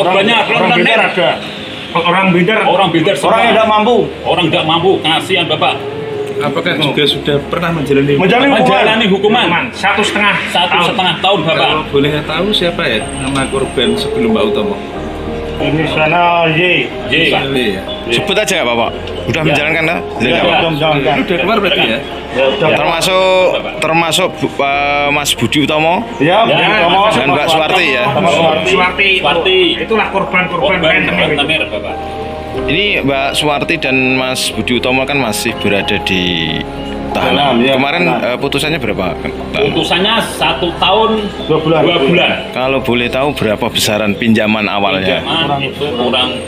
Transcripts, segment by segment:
korbannya rentenir. Ada. Orang binder Orang yang tidak mampu. Orang tidak mampu, kasihan Bapak. Apakah juga sudah pernah menjalani hukuman 1,5 tahun Bapak? Kalau boleh tahu siapa ya nama korban sebelum Pak Utomo? Ini sana Y. Ya. Sebut aja nggak Bapak? Udah menjalankan dah? Udah menjalankan. Itu udah keluar berarti ya? Termasuk Mas Budi Utomo Ya, dan Mbak Suwarti ya. Suwarti. Itulah korban rentenir Bapak. Ini Mbak Suwarti dan Mas Budi Utomo kan masih berada di tahanan. Ya, Kemarin putusannya berapa? Putusannya 1 tahun 2 bulan. 2 bulan. Kalau boleh tahu berapa besaran pinjaman awalnya? Pinjaman itu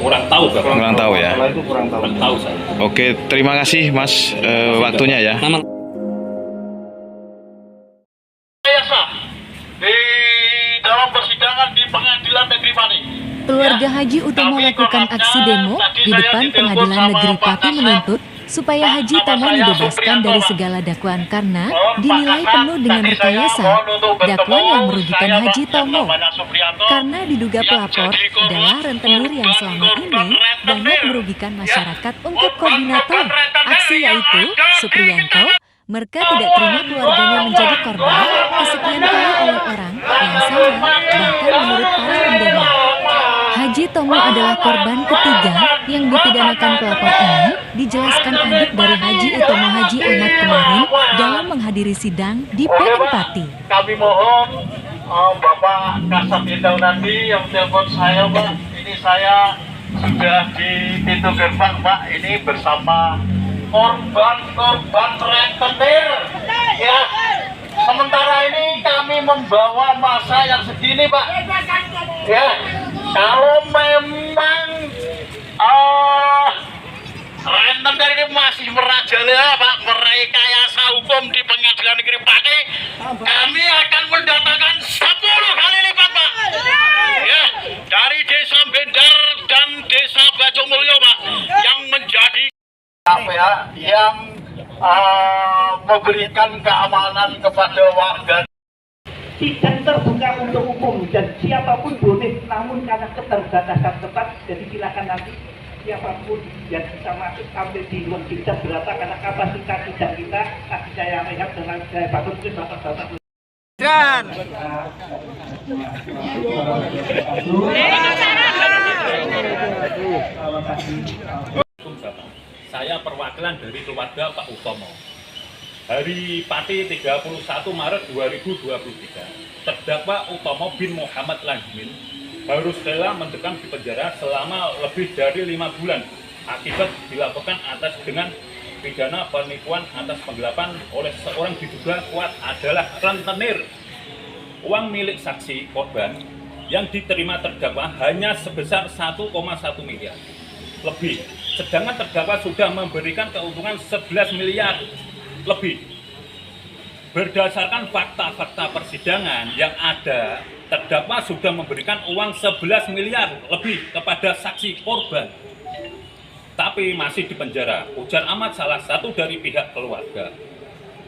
kurang tahu Bapak. Kurang tahu ya. Kalau itu kurang tahu. Saya. Oke, terima kasih Mas waktunya ya. Di dalam persidangan di Pengadilan Negeri Pati. Keluarga Haji Utomo melakukan aksi demo di depan Pengadilan Negeri Pati menuntut supaya Haji Tomo dibebaskan dari segala dakwaan karena dinilai penuh dengan rekayasa, dakwaan yang merugikan Haji Tomo. Karena diduga pelapor adalah rentenir yang selama ini banyak merugikan masyarakat untuk koordinator aksi yaitu Supriyanto. Mereka tidak terima keluarganya menjadi korban kesekian kali oleh orang yang sama, bahkan menurut para pendemo. Haji Tomo adalah korban ketiga yang dipidanakan pelapor ini, dijelaskan adik dari Haji Utomo Haji Ahmad kemarin dalam menghadiri sidang di PN Pati. Kami mohon Bapak Kasat Indaunadi yang telepon saya Pak, ini saya sudah di pintu gerbang Pak, ini bersama korban rentenir ya. Sementara ini kami membawa masa yang segini Pak ya. Kalau memang rentenir ini masih merajalela Pak, merekayasa hukum di Pengadilan Negeri Pati, kami akan mendatangkan 10 kali lipat Pak ya, dari Desa Bendar dan Desa Bajomulyo Pak, yang menjadi yang memberikan keamanan kepada warga. Tidak terbuka untuk umum dan siapapun boleh, namun karena keterbatasan tempat, jadi silakan nanti siapapun yang bisa masuk sampai di luar kita berapa karena kapasitas sidang kita. Tadi saya lihat dengan saya bagus mungkin bapak-bapak. Saya perwakilan dari keluarga Pak Utomo. Hari Pati 31 Maret 2023, terdakwa Utomo bin Muhammad Langmin harus rela mendekam di penjara selama lebih dari 5 bulan akibat dilaporkan atas dengan pidana penipuan atas penggelapan oleh seorang diduga kuat adalah rentenir. Uang milik saksi korban yang diterima terdakwa hanya sebesar 1,1 miliar lebih, sedangkan terdakwa sudah memberikan keuntungan 11 miliar lebih. Berdasarkan fakta-fakta persidangan yang ada, terdakwa sudah memberikan uang 11 miliar lebih kepada saksi korban, tapi masih dipenjara. Ujar Ahmad, salah satu dari pihak keluarga.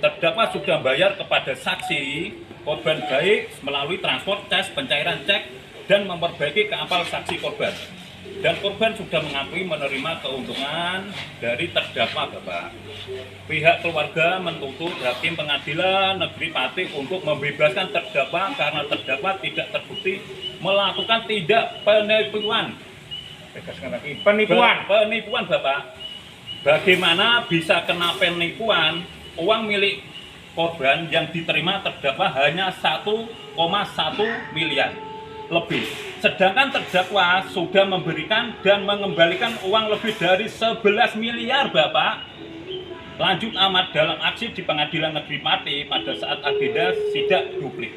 Terdakwa sudah bayar kepada saksi korban baik melalui transport, cash, pencairan cek, dan memperbaiki kapal saksi korban. Dan korban sudah mengakui menerima keuntungan dari terdakwa Bapak. Pihak keluarga menuntut Hakim Pengadilan Negeri Pati untuk membebaskan terdakwa karena terdakwa tidak terbukti melakukan tindak penipuan. Penipuan Bapak. Bagaimana bisa kena penipuan? Uang milik korban yang diterima terdakwa hanya 1,1 miliar lebih, sedangkan terdakwa sudah memberikan dan mengembalikan uang lebih dari 11 miliar Bapak. Lanjut Ahmad, dalam aksi di Pengadilan Negeri Pati pada saat agenda sidak duplik.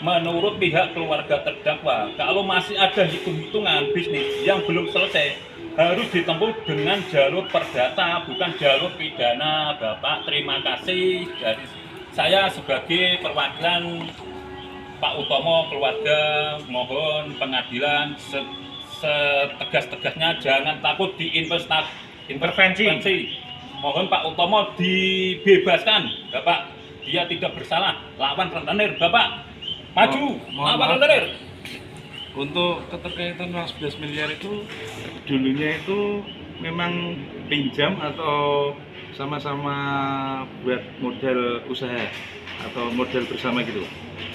Menurut pihak keluarga terdakwa, kalau masih ada hitung-hitungan bisnis yang belum selesai, harus ditempuh dengan jalur perdata, bukan jalur pidana Bapak. Terima kasih dari saya sebagai perwakilan Pak Utomo, keluarga, mohon pengadilan setegas-tegasnya jangan takut intervensi. Mohon Pak Utomo dibebaskan, Bapak. Dia tidak bersalah, lawan rentenir, Bapak. Maju, lawan rentenir. Untuk keterkaitan uang 11 miliar itu dulunya itu memang pinjam atau sama-sama buat modal usaha atau modal bersama gitu?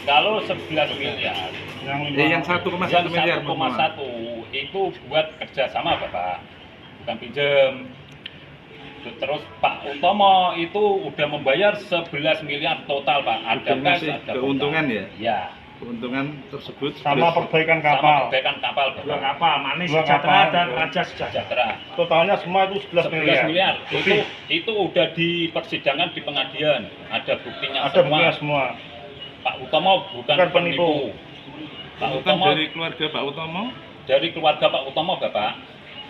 Kalau 11 miliar, Yang 1,1 miliar. 1,1 itu buat kerjasama Bapak, bukan pinjam. Terus Pak Utomo itu udah membayar 11 miliar total Pak. Ada Udah ngasih ada keuntungan ya? Ya. Keuntungan tersebut Sama 11 perbaikan Sama kapal. perbaikan kapal Dua Bapak. kapal, Manis Dua Sejahtera kapal. dan Raja Sejahtera. Sejahtera. Totalnya semua itu 11 miliar. 11 miliar. Lebih. Itu udah di persidangan di pengadilan. Ada buktinya Ada semua. buktinya semua. Pak Utomo bukan Bukan penipu. penipu. Pak Bukan Utomo dari keluarga Pak Utomo. dari keluarga Pak Utomo Bapak.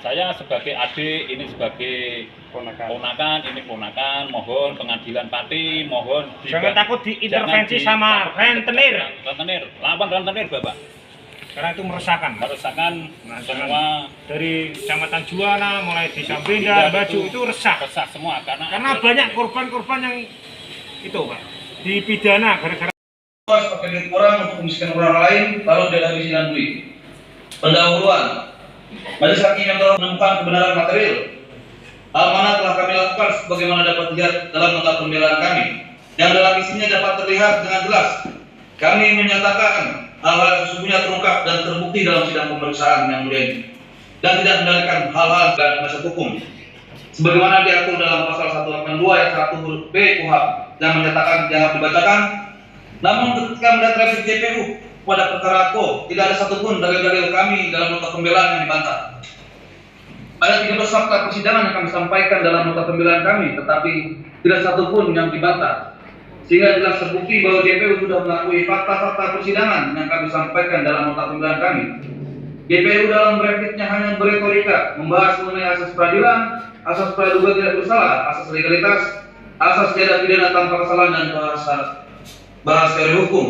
Saya sebagai adik, ini sebagai ponakan, ini ponakan, mohon pengadilan Pati, mohon Jangan takut diintervensi sama rentenir. Rentenir, lawan rentenir Bapak. Karena itu meresahkan. Meresahkan semua Dari Kecamatan Juwana, mulai Desa Iya, Benda, Baju itu resah. resah semua Karena banyak korban-korban yang itu Pak, dipidana gara-gara pakai duit orang untuk memiskinkan orang lain lalu dia habisi dengan duit. Pendahuluan majelis hakim yang telah menemukan kebenaran material hal mana telah kami lakukan sebagaimana dapat dilihat dalam nota pembelaan kami yang dalam isinya dapat terlihat dengan jelas kami menyatakan hal-hal yang sesungguhnya terungkap dan terbukti dalam sidang pemeriksaan yang mulia ini dan tidak mengendalikan hal-hal dalam penasihat hukum sebagaimana diatur dalam pasal 182 ayat 1 huruf B KUHP yang menyatakan jangan dibacakan. Namun ketika melihat revisi JPU pada perkara Ko, tidak ada satupun dalil-dalil kami dalam nota pembelaan yang dibantah. Ada 13 fakta persidangan yang kami sampaikan dalam nota pembelaan kami, tetapi tidak satupun yang dibantah. Sehingga jelas terbukti bahwa JPU sudah mengakui fakta-fakta persidangan yang kami sampaikan dalam nota pembelaan kami. JPU dalam reviewnya hanya beretorika, membahas mengenai asas peradilan, asas praduga tidak bersalah, asas legalitas, asas tidak pidana tanpa kesalahan dan bahas teori hukum.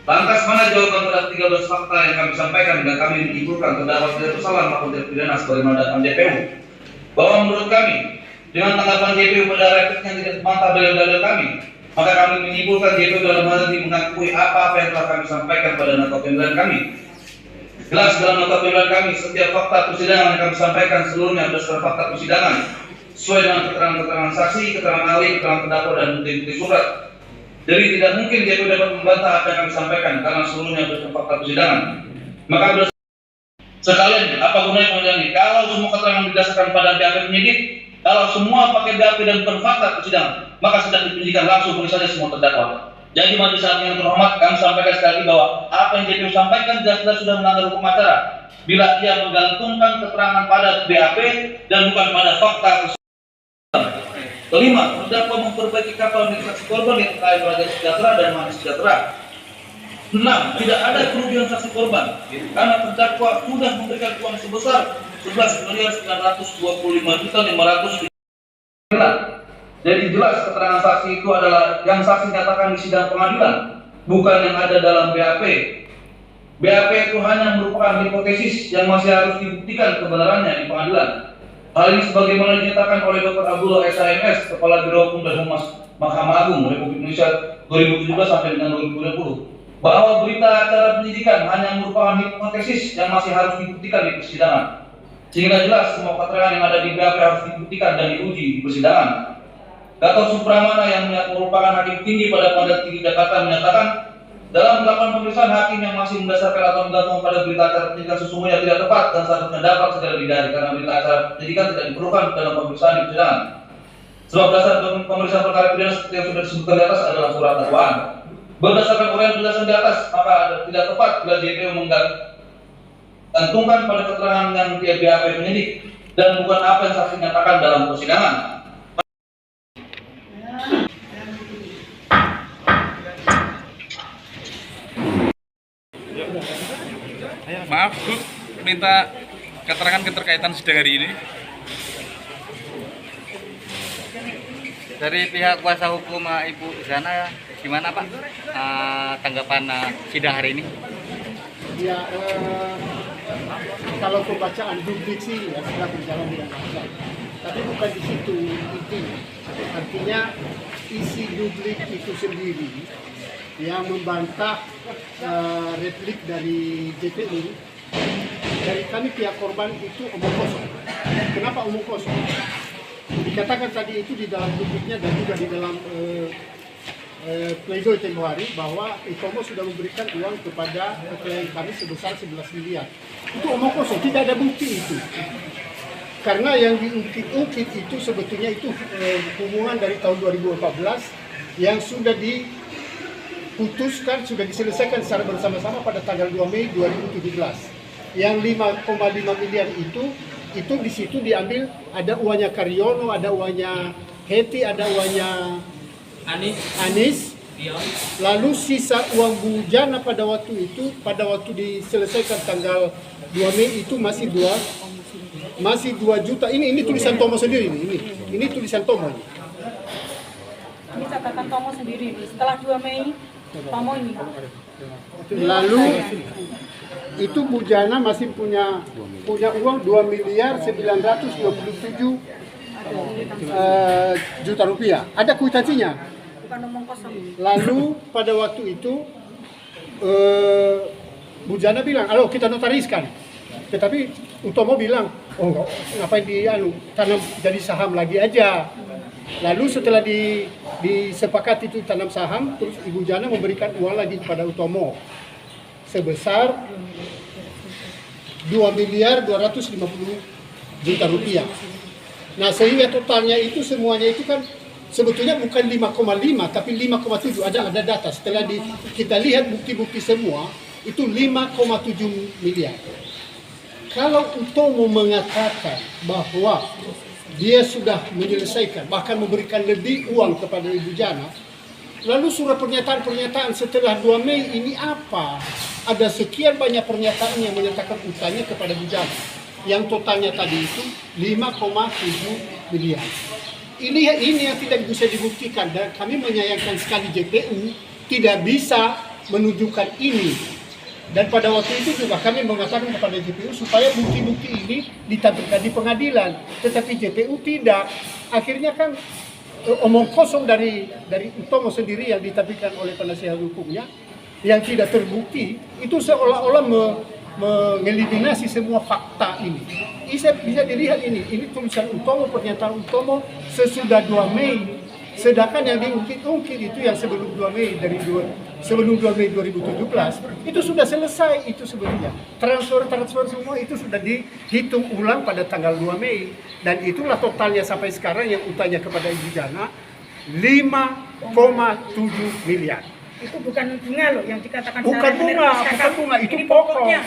Lantas mana jawaban terhadap 13 fakta yang kami sampaikan dan kami menyimpulkan terdapat tidak bersalah maupun tidak pidana sebagaimana dalam JPU. Bahwa menurut kami dengan tanggapan JPU pada replik yang tidak membantah dalil-dalil kami, maka kami menyimpulkan JPU dalam hal ini mengakui apa yang telah kami sampaikan pada nota pembelaan kami. Jelas dalam nota pembelaan kami setiap fakta persidangan yang kami sampaikan seluruhnya berdasarkan fakta persidangan sesuai dengan keterangan-keterangan saksi, keterangan ahli, keterangan terdakwa dan bukti-bukti surat. Jadi tidak mungkin JPU dapat membantah apa yang kami sampaikan karena seluruhnya berdasarkan fakta persidangan. Maka sekalian apa gunanya pengadilan ini? Kalau semua keterangan didasarkan pada BAP penyidik, kalau semua pakai BAP dan bukan fakta persidangan, maka sedang dipenyidikan langsung ponis saja semua terdakwa. Jadi majelis hakim yang terhormat, kami sampaikan sekali lagi bahwa apa yang JPU sampaikan jelas-jelas sudah melanggar hukum acara bila ia menggantungkan keterangan pada BAP dan bukan pada fakta persidangan. Kelima, terdakwa memperbaiki kapal milik saksi korban yang terkait Raja Sejahtera dan Manis Sejahtera. 6. Tidak ada kerugian saksi korban karena terdakwa sudah memberikan uang sebesar 11.925.500. Jadi jelas keterangan saksi itu adalah yang saksi nyatakan di sidang pengadilan, bukan yang ada dalam BAP. BAP itu hanya merupakan hipotesis yang masih harus dibuktikan kebenarannya di pengadilan. Hal ini sebagaimana dinyatakan oleh Dr. Abdullah SHMS, Kepala Biro Hukum dan Humas Mahkamah Agung Republik Indonesia 2017 sampai dengan 2020, bahwa berita acara penyidikan hanya merupakan hipotesis yang masih harus dibuktikan di persidangan. Sehingga jelas semua keterangan yang ada di BAP harus dibuktikan dan diuji di persidangan. Gatot Supramana yang merupakan hakim tinggi pada Pengadilan Tinggi Jakarta menyatakan dalam melakukan pemeriksaan hakim yang masih mendasarkan atau menggantung pada berita acara penyidikan sesungguhnya tidak tepat dan seharusnya dapat segera dihindari karena berita acara penyidikan tidak diperlukan dalam pemeriksaan di persidangan. Sebab dasar pemeriksaan perkara pidana seperti yang sudah disebutkan di atas adalah surat dakwaan. Berdasarkan uraian penjelasan di atas, maka tidak tepat bila JPU menggantungkan pada keterangan yang dia BAP penyidik dan bukan apa yang saksi nyatakan dalam persidangan. Maaf Bu, minta keterangan keterkaitan sidang hari ini. Dari pihak kuasa hukum Ibu Zana, gimana Pak tanggapan sidang hari ini? Ya, kalau pembacaan duplik sih ya sudah berjalan dengan lancar. Tapi bukan di situ, artinya isi duplik itu sendiri yang membantah replik dari JPU. Dari kami pihak korban itu omong kosong. Kenapa omong kosong? Dikatakan tadi itu di dalam bukunya dan juga di dalam pledoi tempo hari bahwa Utomo sudah memberikan uang kepada klien kami sebesar 11 miliar. Itu omong kosong, tidak ada bukti itu. Karena yang diungkit-ungkit itu sebetulnya itu hubungan dari tahun 2014 yang sudah diputuskan, sudah diselesaikan secara bersama-sama pada tanggal 2 Mei 2017. Yang 5,5 miliar itu di situ diambil, ada uangnya Karyono, ada uangnya Heti, ada uangnya Anis. Lalu sisa uang Bujana pada waktu itu, pada waktu diselesaikan tanggal 2 Mei itu masih 2 juta. Ini tulisan Tomo sendiri ini tulisan Tomo ini. Ini catatan Tomo sendiri. Setelah 2 Mei Tomo ini. Lalu itu Bujana masih punya uang 2 miliar 927 juta rupiah. Ada kwitansinya. Bukan omong kosong. Lalu pada waktu itu Bujana bilang, "Halo, kita notariskan." Tetapi Utomo bilang, "Oh, enggak, ngapain tanam jadi saham lagi aja." Lalu setelah disepakati itu tanam saham, terus Ibu Jana memberikan uang lagi kepada Utomo sebesar 2 miliar 250 juta rupiah. Nah, sehingga totalnya itu semuanya itu kan sebetulnya bukan 5,5 tapi 5,7. Ada data. Setelah kita lihat bukti-bukti semua itu 5,7 miliar. Kalau Utomo mengatakan bahwa dia sudah menyelesaikan, bahkan memberikan lebih uang kepada Ibu Jana, lalu surat pernyataan setelah 2 Mei ini apa? Ada sekian banyak pernyataan yang menyatakan utangnya kepada Ibu Jana, yang totalnya tadi itu 5,7 miliar. Ini yang tidak bisa dibuktikan, dan kami menyayangkan sekali JPU tidak bisa menunjukkan ini. Dan pada waktu itu juga kami mengatakan kepada JPU supaya bukti-bukti ini ditampilkan di pengadilan, tetapi JPU tidak. Akhirnya kan omong kosong dari Utomo sendiri yang ditampilkan oleh penasihat hukumnya yang tidak terbukti, itu seolah-olah mengeliminasi semua fakta ini. Bisa dilihat ini tulisan Utomo, pernyataan Utomo sesudah 2 Mei. Sedangkan yang diungkit-ungkit itu yang sebelum 2 Mei sebelum 2 Mei 2017 itu sudah selesai itu sebetulnya. Transfer semua itu sudah dihitung ulang pada tanggal 2 Mei dan itulah totalnya sampai sekarang yang utangnya kepada Ibu Jana 5,7 miliar. Itu bukan bunga loh yang dikatakan bukan bunga, itu pokoknya.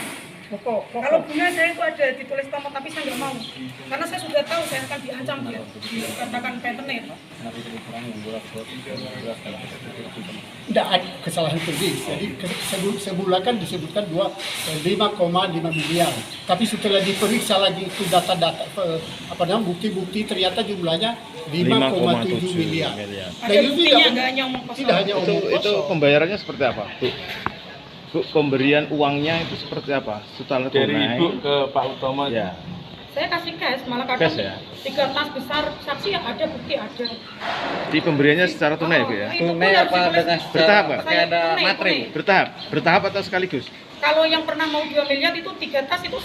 Kalau bunga saya itu ada ditulis Tomo, tapi saya nggak mau karena saya sudah tahu saya akan diancam dia, dikatakan petenir. Tidak ada kesalahan tulis, jadi sebulan kan disebutkan 5,5 miliar, tapi setelah diperiksa lagi itu data-data bukti-bukti ternyata jumlahnya 5,7 miliar. Ada buktinya, nggak hanya omong kosong. Tidak hanya omong kosong. Itu pembayarannya seperti apa, Bu, pemberian uangnya itu seperti apa? Setelah dari tunai Ibu ke Pak Utomo ya. Saya kasih cash, malah kadang Cash ya? 3 tas besar saksi yang ada, bukti ada. Di pemberiannya secara tunai, Bu ya? Tunai apa dengan Bertahap, Pak? pakai ada materi? Bertahap atau sekaligus? Kalau yang pernah mau 2 miliar itu 3 tas itu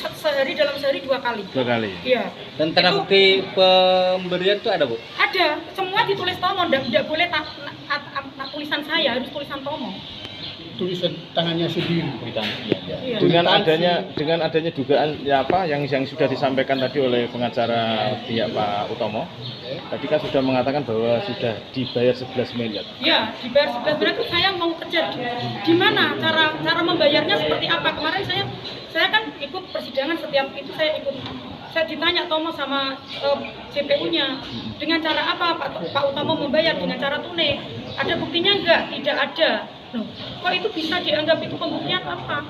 dalam sehari 2 kali. 2 kali? Iya. Dan tanda bukti pemberian itu ada, Bu? Ada, semua ditulis Tomo, tidak boleh tulisan saya, harus tulisan Tomo. Tulisan tangannya sendiri. Iya. Dengan adanya dugaan yang sudah disampaikan tadi oleh pengacara pihak Pak Utomo, tadi kan sudah mengatakan bahwa sudah dibayar 11 miliar. Iya, dibayar 11 miliar itu saya mau kejar. Gimana cara membayarnya seperti apa? Kemarin saya kan ikut persidangan, setiap itu saya ikut. Saya ditanya Tomo sama JPU-nya dengan cara apa Pak Utomo membayar, dengan cara tunai. Ada buktinya enggak? Tidak ada. Loh, kok itu bisa dianggap itu pembuktian apa?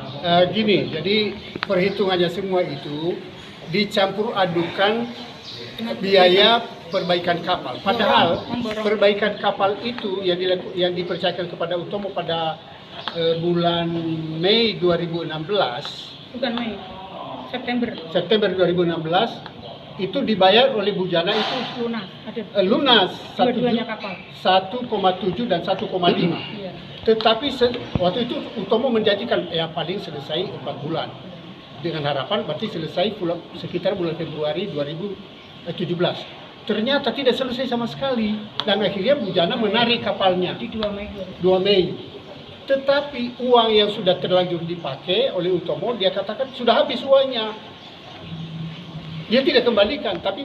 Gini, jadi perhitungannya semua itu dicampur adukan biaya perbaikan kapal. Padahal perbaikan kapal itu yang dipercayakan kepada Utomo pada bulan Mei 2016. Bukan Mei, September 2016 itu dibayar oleh Bujana itu lunas dua-duanya kapal 1,7 dan 1,5. Iya. Tetapi waktu itu Utomo menjanjikan ya paling selesai 4 bulan. Dengan harapan berarti selesai sekitar bulan Februari 2017. Ternyata tidak selesai sama sekali. Dan akhirnya Bujana menarik kapalnya di 2 Mei. Tetapi uang yang sudah terlanjur dipakai oleh Utomo, dia katakan sudah habis uangnya. Dia tidak kembalikan, tapi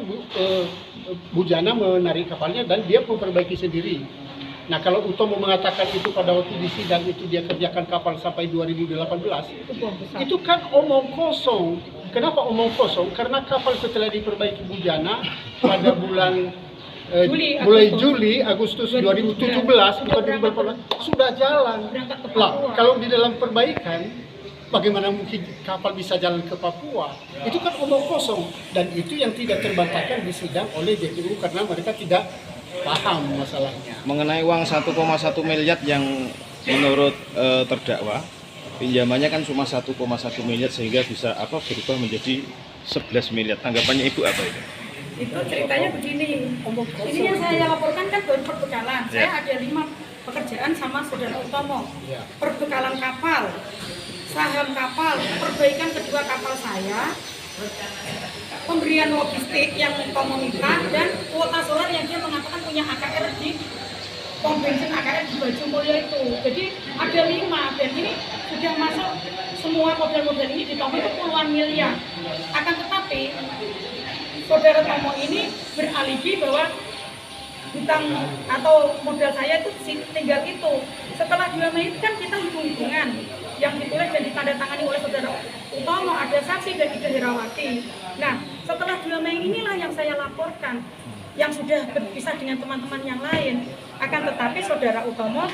Bujana menarik kapalnya dan dia memperbaiki sendiri. Nah, kalau Utomo mengatakan itu pada waktu di sidang itu dia kerjakan kapal sampai 2018, itu kan omong kosong. Kenapa omong kosong? Karena kapal setelah diperbaiki Bujana pada bulan mulai Juli, Agustus 2017, sudah jalan. Lah, kalau di dalam perbaikan, bagaimana mungkin kapal bisa jalan ke Papua? Itu kan omong kosong. Dan itu yang tidak terbantahkan di sidang oleh JPU karena mereka tidak paham masalahnya. Mengenai uang 1,1 miliar yang menurut terdakwa, pinjamannya kan cuma 1,1 miliar sehingga bisa berubah menjadi 11 miliar. Tanggapannya Ibu apa itu? Itu ceritanya begini, ini yang saya laporkan kan baru perbekalan. Saya ada 5 pekerjaan sama saudara Utomo. Perbekalan kapal, saham kapal, perbaikan kedua kapal saya, pemberian logistik yang Utomo minta, dan kuota solar yang dia mengatakan punya AKR di pom bensin AKR di Baju Mulyo itu. Jadi ada 5, dan ini sudah masuk semua model-model ini di Tomo itu puluhan miliar. Akan tetapi saudara Tomo ini beralibi bahwa hutang atau modal saya itu tinggal itu. Setelah 2 Mei itu kan kita hitung-hitungan yang ditulis dan ditandatangani oleh saudara Utomo, ada saksi dan Ida Herawati. Nah, setelah 2 Mei inilah yang saya laporkan, yang sudah berpisah dengan teman-teman yang lain. Akan tetapi saudara Utomo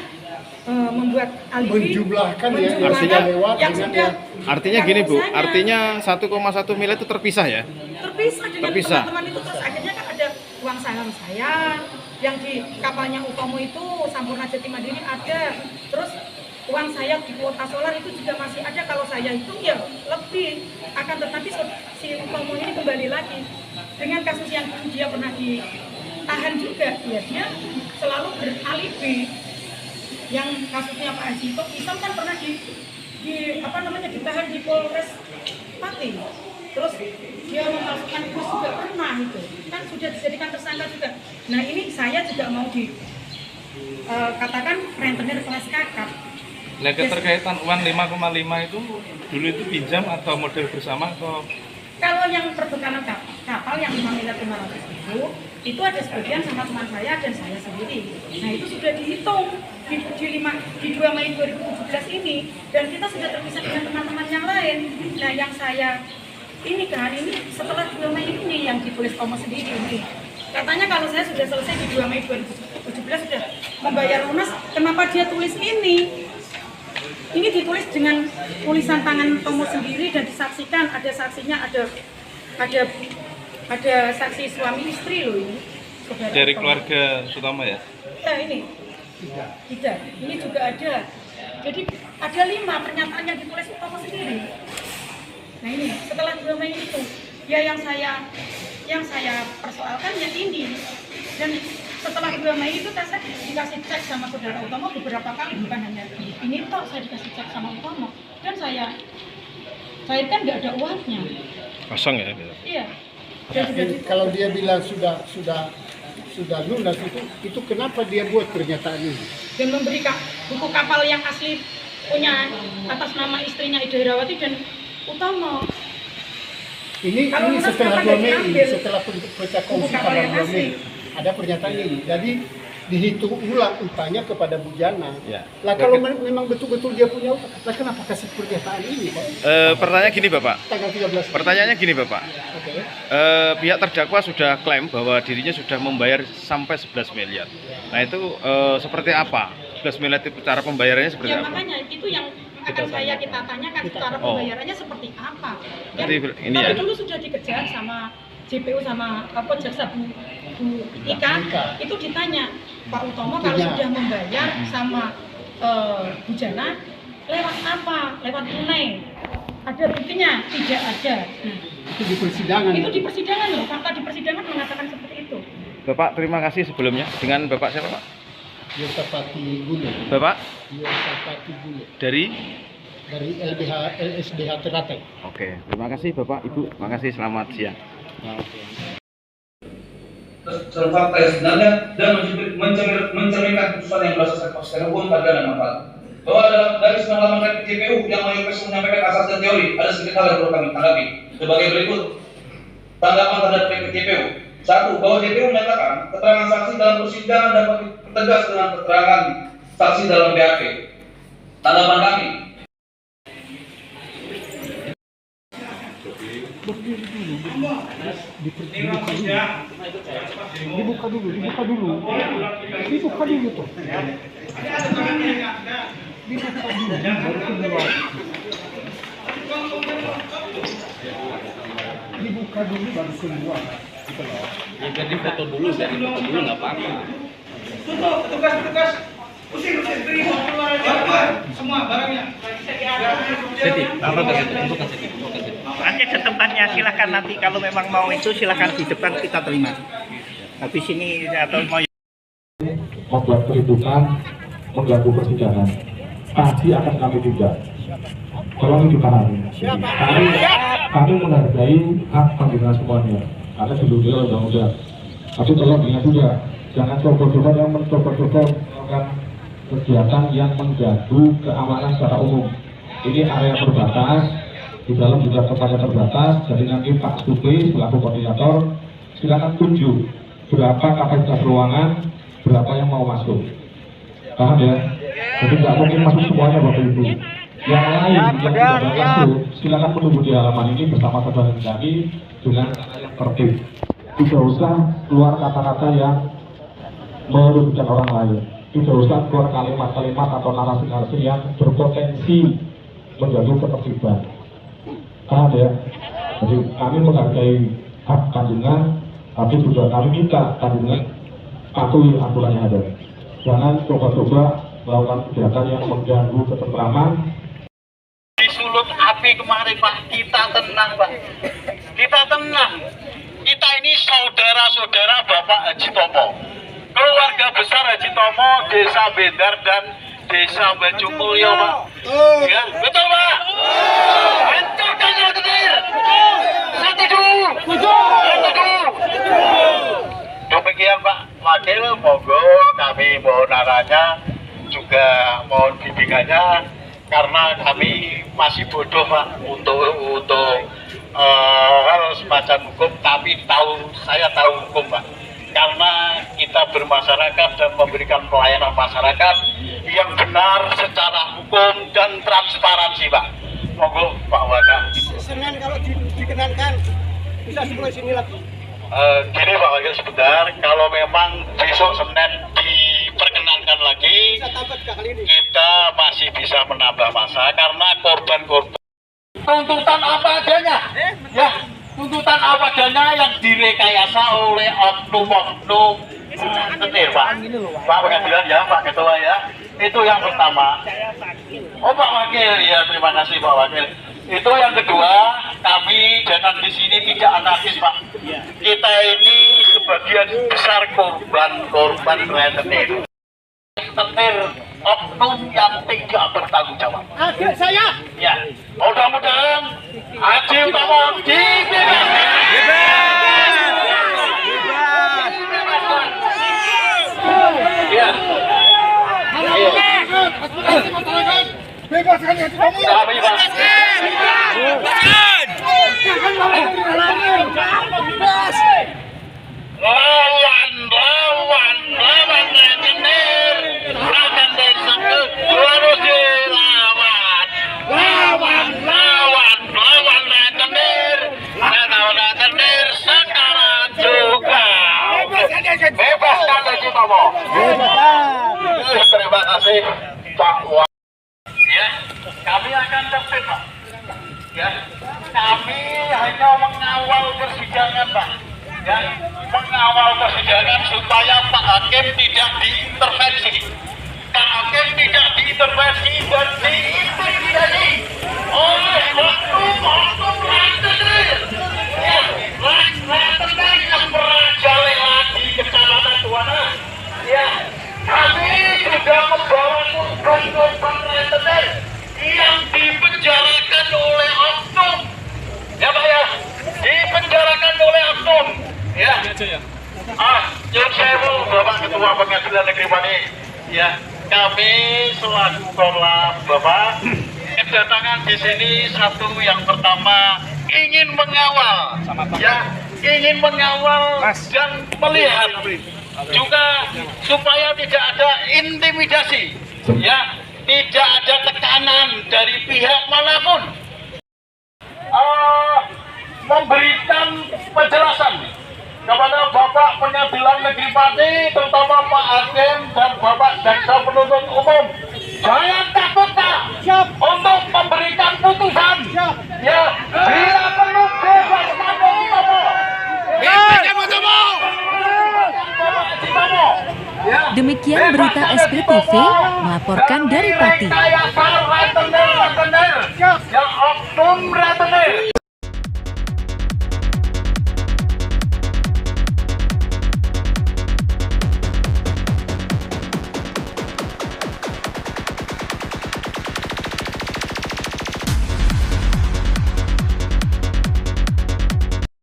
membuat alibi, menjumlahkan artinya lewat yang sudah, artinya gini Bu, artinya 1,1 miliar itu terpisah ya? Terpisah dengan teman-teman itu. Terus akhirnya kan ada uang saham saya yang di kapalnya Utomo itu Sampurna Jati Mandiri ada, terus uang saya di kuota solar itu juga masih ada. Kalau saya itu ya lebih. Akan tetapi si Utomo ini kembali lagi dengan kasus yang dia pernah ditahan juga, ya dia selalu beralibi. Yang kasusnya Pak Haji Isam kan pernah ditahan di Polres Pati. Terus dia memasukkan bus juga pernah itu, kan sudah dijadikan tersangka juga. Nah ini saya juga mau katakan rentenir kelas kakap. Nah, keterkaitan uang 5,5 itu dulu itu pinjam atau model bersama atau? Kalau yang perbekalan kapal yang 5.500.000 itu ada sebagian sama teman saya dan saya sendiri. Nah itu sudah dihitung di 2 Mei 2017 ini, dan kita sudah terpisah dengan teman-teman yang lain. Nah yang saya ini setelah 2 Mei ini yang ditulis Tomo sendiri ini. Katanya kalau saya sudah selesai di 2 Mei 2017 sudah membayar lunas, kenapa dia tulis ini? Ini ditulis dengan tulisan tangan Tomo sendiri dan disaksikan, ada saksinya, ada saksi suami istri loh ini. Dari keluarga Sutomo ya? Ya ini. Tidak. Ini juga ada. Jadi ada 5 pernyataan yang ditulis Tomo sendiri. Nah ini setelah 2 Mei itu ya yang saya persoalkan ya ini. Dan setelah 2 Mei itu saya dikasih cek sama saudara Utomo beberapa kali, bukan hanya ini toh, saya dikasih cek sama Utomo, dan saya kan nggak ada uangnya, kosong ya? Iya. Jadi kalau dia bilang sudah lunas itu kenapa dia buat pernyataan ini? Dan memberi buku kapal yang asli punya atas nama istrinya Ida Herawati dan Utomo. Ini setelah 2 Mei, setelah pecah kongsi tanggal 2 Mei, ada pernyataan ini. Jadi dihitung ulang utangnya kepada Bujana. Ya. Lah kalau memang betul-betul dia punya utang, lah kenapa kasih pernyataan ini, Pak? Pertanyaan gini Bapak. Tanggal 13. Pertanyaannya gini Bapak. Okay. Pihak terdakwa sudah klaim bahwa dirinya sudah membayar sampai 11 miliar. Nah itu seperti apa? 11 miliar itu cara pembayarannya seperti apa? Ya makanya itu yang akan kita tanyakan, cara pembayarannya seperti apa. Jadi ini tapi ya. dulu sudah dikejar sama JPU sama jaksa Bu Ika, itu ditanya Pak Utomo kalau sudah membayar sama Bujana lewat apa? Lewat tunai. Ada buktinya? Tidak ada. Nah, itu di persidangan. Itu di persidangan loh. Fakta di persidangan mengatakan seperti itu. Bapak terima kasih sebelumnya. Dengan Bapak siapa Pak? Yosafati Gule. Bapak Yosafati Gule. dari LSDH Ternate. Oke, terima kasih Bapak, Ibu. Terima kasih, selamat siang. Fakta yang sebenarnya dan mencerminkan keputusan yang berdasarkan konsisten hukum, harga dan manfaat. Bahwa dari 9 halaman PKPU yang mayoritas menyampaikan asas dan teori, ada sedikit hal yang perlu kami tanggapi sebagai berikut. Tanggapan terhadap PKPU. 1. Bahwa JPU menyatakan keterangan saksi dalam persidangan dapat tegas dengan keterangan saksi dalam BAP. Tanggapan kami. Dibuka dulu tuh. Dibuka dulu baru keluar. Dibuka dulu baru keluar. Ya, biar difoto dulu nggak apa-apa. Tugas. Usir, beri keluar semua barangnya. Nanti ke tempatnya silakan, nanti kalau memang mau itu silakan di depan kita terima. Habis ini atau mau membuat keributan, mengganggu persidangan, pasti akan kami tindak. Tolong dipahami. Kami menghargai hak panjenengan semuanya, karena dilindungi oleh undang-undang. Tapi tolong ingat juga, jangan coba-coba yang mencoba-coba melakukan kegiatan yang mengganggu keamanan secara umum. Ini area terbatas, di dalam juga tempatnya terbatas, jadi nanti Pak Supri selaku koordinator silakan tunjuk berapa kapasitas ruangan, berapa yang mau masuk. Paham ya? Jadi nggak mungkin masuk semuanya Bapak Ibu. Yang lain yang tidak masuk, silakan menunggu di halaman ini bersama saudara kami dengan yang tertib. Tidak usah keluar kata-kata yang merugikan orang lain. Tidak usah keluar kalimat-kalimat atau narasi-narasi yang berpotensi mengganggu ketertiban. Paham ya? Jadi kami menghargai hak kandungan, tapi juga kami minta kandungan patuhi aturan yang ada. Jangan coba-coba melakukan kegiatan yang mengganggu ketentraman. Disulut api kemarin Pak, kita tenang Pak. Kita tenang. Kita ini saudara-saudara Bapak Haji Tomo. Keluarga besar Haji Tomo, Desa Bendar dan Desa Bacumulyo Pak. Ya, betul Pak? Hancurkan yang ketir. Setuju. Demikian Pak Wakil, monggo kami mohon arahnya, juga mohon bimbingannya, karena kami masih bodoh Pak untuk hal semacam hukum. Saya tahu hukum Pak, karena kita bermasyarakat dan memberikan pelayanan masyarakat yang benar secara hukum dan transparansi Pak. Monggo Pak Wakil. Senin kalau dikenalkan bisa sebelah sini lagi. Gini Pak Wakil sebentar, kalau memang besok Senin diperkenankan lagi, kita masih bisa menambah masa karena korban-korban. Tuntutan apa adanya? Ya, tuntutan apa adanya yang direkayasa oleh oknum-oknum ketir Pak. Pak Pengadilan ya, Pak Ketua ya. Itu yang pertama. Oh Pak Wakil, ya terima kasih Pak Wakil. Itu yang kedua, kami jangan di sini tidak anarkis Pak. Kita ini sebagian besar korban rentenir. Rentenir oknum yang tidak bertanggung jawab. Adik saya. Ya, mudah-mudahan Haji Tomo dibebaskan. Ya. Bebaskan Haji Tomo. Lawan rentenir akan disebut harus dilawan. Lawan rentenir sekarang juga. Bebaskan Haji Tomo. Terima kasih Pak Wak. Ya, kami akan tertib Pak. Ya, kami hanya mengawal persidangan Pak. Ya, mengawal persidangan supaya Pak Hakim tidak diintervensi. Pak Hakim tidak diintervensi dan diintimidasi oleh oknum rentenir. Ya, rentenir yang merajalela di Kecamatan Tuana. Ya, kami Nyun sewu Bapak Ketua Pengadilan Negeri Pati. Ya, kami selaku kolam Bapak kedatangan di sini satu yang pertama ingin mengawal, ya, ingin mengawal dan melihat juga supaya tidak ada intimidasi, ya, tidak ada tekanan dari pihak manapun. Memberikan penjelasan kepada Bapak Pengadilan Negeri Pati, terutama Pak Hakim dan Bapak Jaksa Penuntut Umum. Jangan takut Pak untuk memberikan putusan. Ya, bila perlu bebaskan Utomo. Demikian berita SPTV melaporkan dari Pati. Saya rentenir